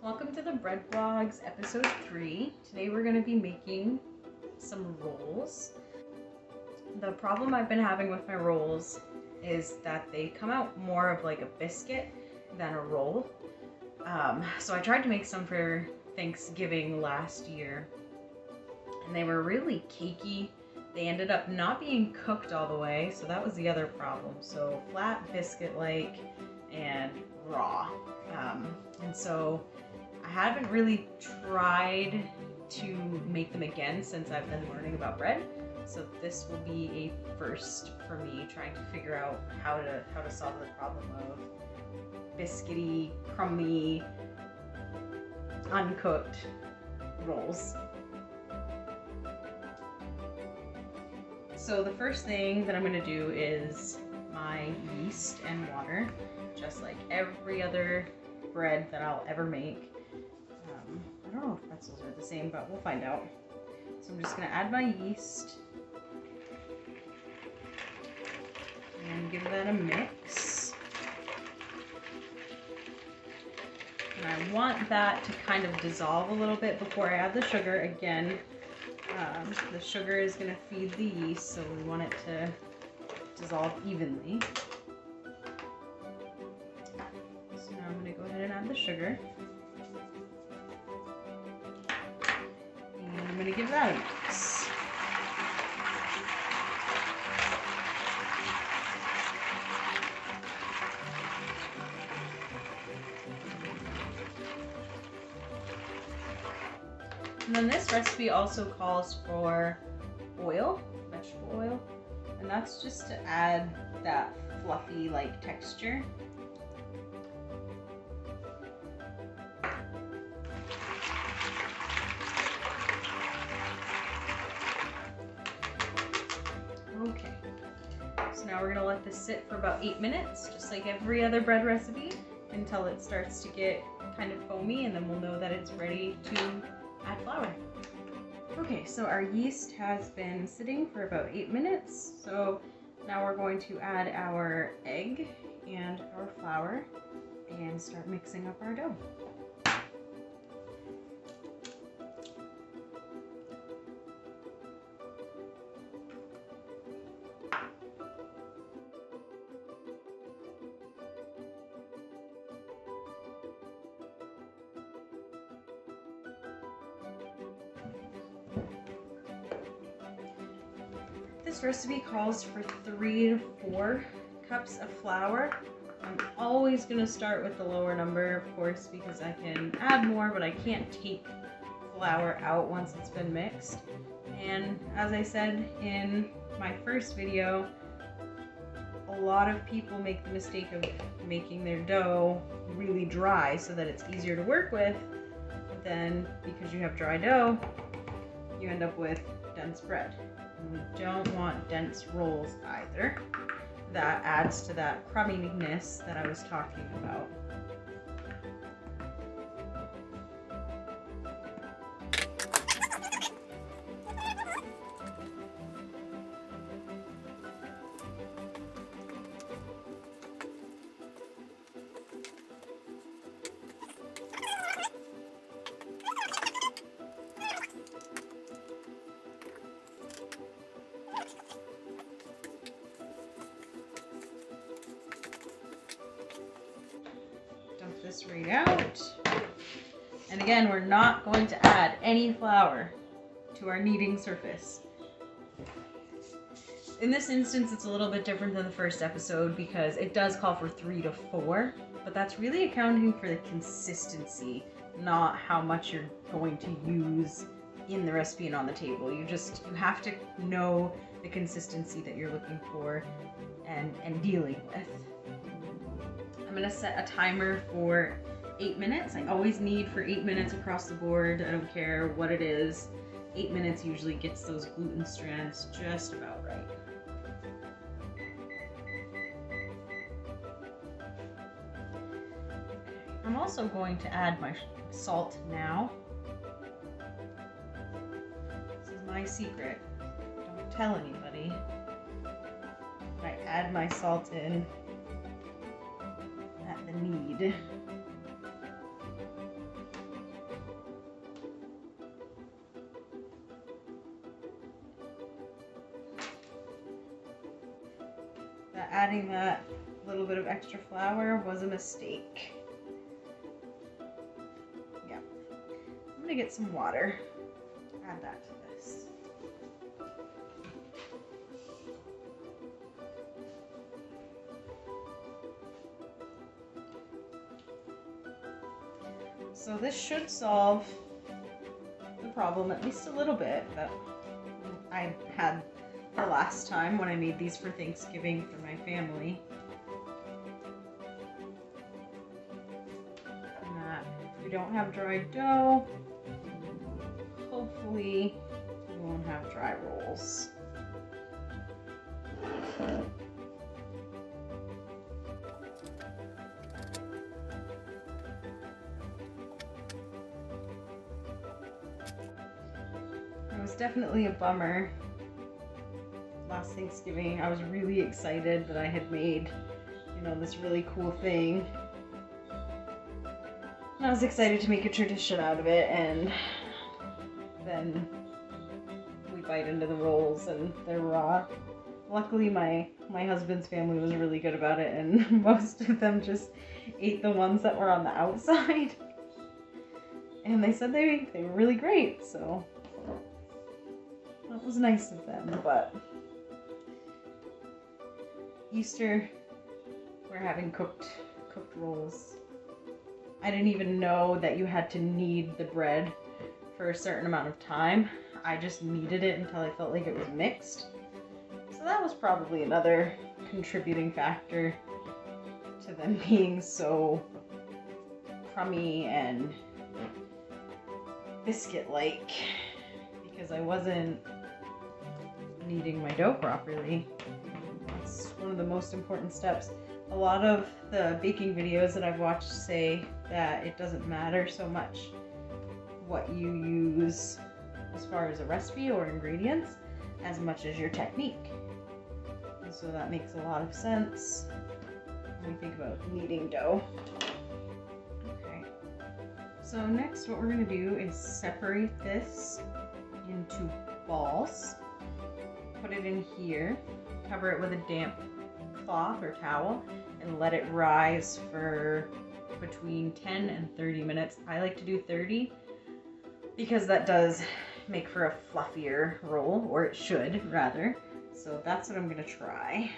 Welcome to the Bread Vlogs episode 3. Today we're going to be making some rolls. The problem I've been having with my rolls is that they come out more of like a biscuit than a roll. So I tried to make some for Thanksgiving last year and they were really cakey. They ended up not being cooked all the way, so that was the other problem. So flat, biscuit-like, and raw. And so I haven't really tried to make them again since I've been learning about bread. So this will be a first for me, trying to figure out how to solve the problem of biscuity, crummy, uncooked rolls. So the first thing that I'm going to do is my yeast and water, just like every other bread that I'll ever make. I don't know if pretzels are the same, but we'll find out. So I'm just going to add my yeast and give that a mix. And I want that to kind of dissolve a little bit before I add the sugar. Again, the sugar is going to feed the yeast, so we want it to dissolve evenly. So now I'm going to go ahead and add the sugar. And I'm going to give that a mix. And then this recipe also calls for oil, vegetable oil, and that's just to add that fluffy like texture. Okay, so now we're gonna let this sit for about 8 minutes, just like every other bread recipe, until it starts to get kind of foamy, and then we'll know that it's ready to add flour. Okay, so our yeast has been sitting for about 8 minutes. So now we're going to add our egg and our flour and start mixing up our dough. This recipe calls for 3 to 4 cups of flour. I'm always going to start with the lower number, of course, because I can add more, but I can't take flour out once it's been mixed. And as I said in my first video, a lot of people make the mistake of making their dough really dry so that it's easier to work with. But then, because you have dry dough, you end up with dense bread. We don't want dense rolls either. That adds to that crumminess that I was talking about. Dump this right out. And again, we're not going to add any flour to our kneading surface. In this instance, it's a little bit different than the first episode because it does call for 3 to 4, but that's really accounting for the consistency, not how much you're going to use in the recipe and on the table. You have to know the consistency that you're looking for and dealing with. I'm going to set a timer for 8 minutes. I always knead for 8 minutes across the board. I don't care what it is. 8 minutes usually gets those gluten strands just about right. I'm also going to add my salt now. This is my secret. Don't tell anybody. I add my salt in at the knead. adding that little bit of extra flour was a mistake. Yeah. I'm gonna get some water. Add that to this. So this should solve the problem, at least a little bit, that I had the last time when I made these for Thanksgiving for my family. And that if we don't have dry dough, hopefully we won't have dry rolls. It was definitely a bummer. Last Thanksgiving, I was really excited that I had made, this really cool thing. And I was excited to make a tradition out of it, and then we bite into the rolls and they're raw. Luckily, my husband's family was really good about it, and most of them just ate the ones that were on the outside. And they said they were really great, so that was nice of them. But Easter, we're having cooked rolls. I didn't even know that you had to knead the bread for a certain amount of time. I just kneaded it until I felt like it was mixed. So that was probably another contributing factor to them being so crummy and biscuit-like, because I wasn't kneading my dough properly. It's one of the most important steps. A lot of the baking videos that I've watched say that it doesn't matter so much what you use as far as a recipe or ingredients as much as your technique. And so that makes a lot of sense when we think about kneading dough. Okay. So next what we're going to do is separate this into balls. Put it in here, cover it with a damp cloth or towel, and let it rise for between 10 and 30 minutes. I like to do 30 because that does make for a fluffier roll, or it should rather. So that's what I'm going to try.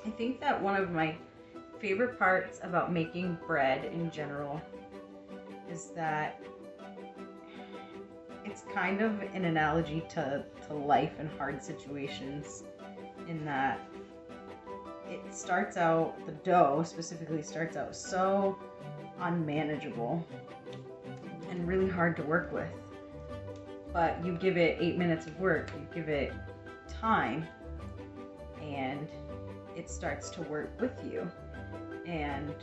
I think that one of my favorite parts about making bread in general is that it's kind of an analogy to life and hard situations, in that it starts out, the dough specifically starts out so unmanageable and really hard to work with. But you give it 8 minutes of work, you give it time, and it starts to work with you. And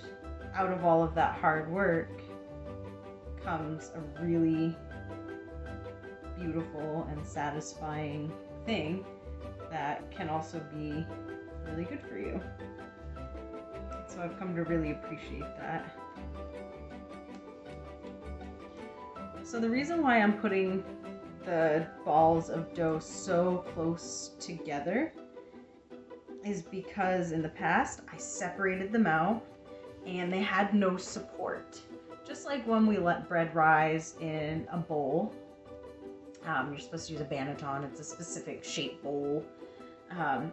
out of all of that hard work comes a really beautiful and satisfying thing that can also be really good for you. So I've come to really appreciate that. So the reason why I'm putting the balls of dough so close together is because in the past I separated them out and they had no support. Just like when we let bread rise in a bowl, you're supposed to use a banneton, it's a specific shape bowl.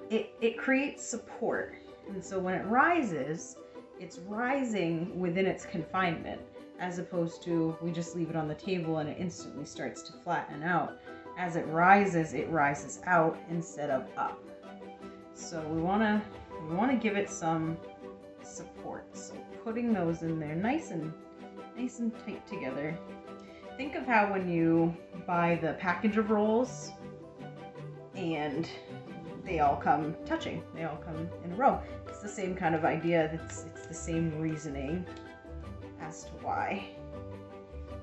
It creates support, and so when it rises, it's rising within its confinement, as opposed to we just leave it on the table and it instantly starts to flatten out. As it rises out instead of up. So we want to give it some support. So putting those in there nice and tight together. Think of how when you buy the package of rolls and they all come touching, they all come in a row. It's the same kind of idea. It's the same reasoning as to why.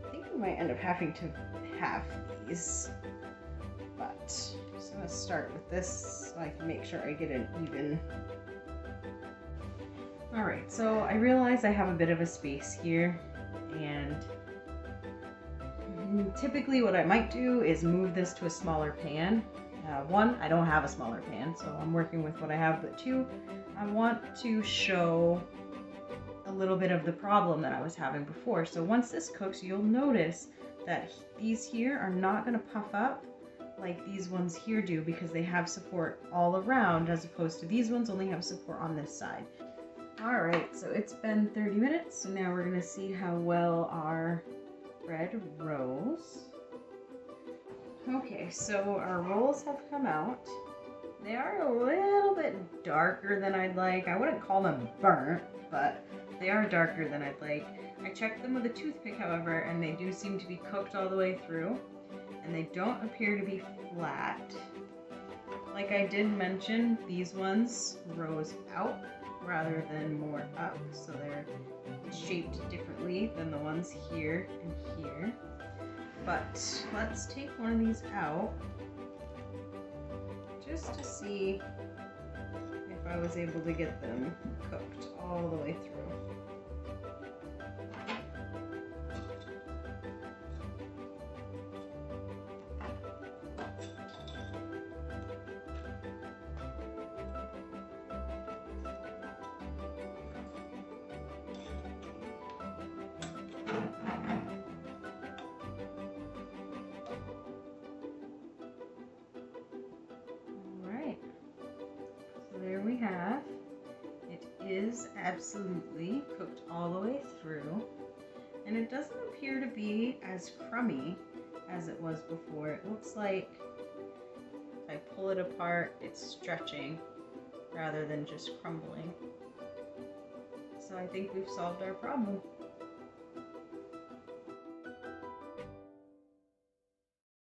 I think we might end up having to have these, but I'm just gonna start with this so I can make sure I get an even. Alright, so I realize I have a bit of a space here, and typically what I might do is move this to a smaller pan. One, I don't have a smaller pan, so I'm working with what I have, but two, I want to show a little bit of the problem that I was having before. So once this cooks, you'll notice that these here are not going to puff up like these ones here do, because they have support all around, as opposed to these ones only have support on this side. Alright, so it's been 30 minutes, so now we're going to see how well our bread rose. Okay, so our rolls have come out. They are a little bit darker than I'd like. I wouldn't call them burnt, but they are darker than I'd like. I checked them with a toothpick, however, and they do seem to be cooked all the way through, and they don't appear to be flat. Like I did mention, these ones rose out rather than more up, so they're shaped differently than the ones here and here. But let's take one of these out just to see if I was able to get them cooked all the way through. There we have. It is absolutely cooked all the way through, and it doesn't appear to be as crummy as it was before. It looks like if I pull it apart, it's stretching rather than just crumbling. So I think we've solved our problem.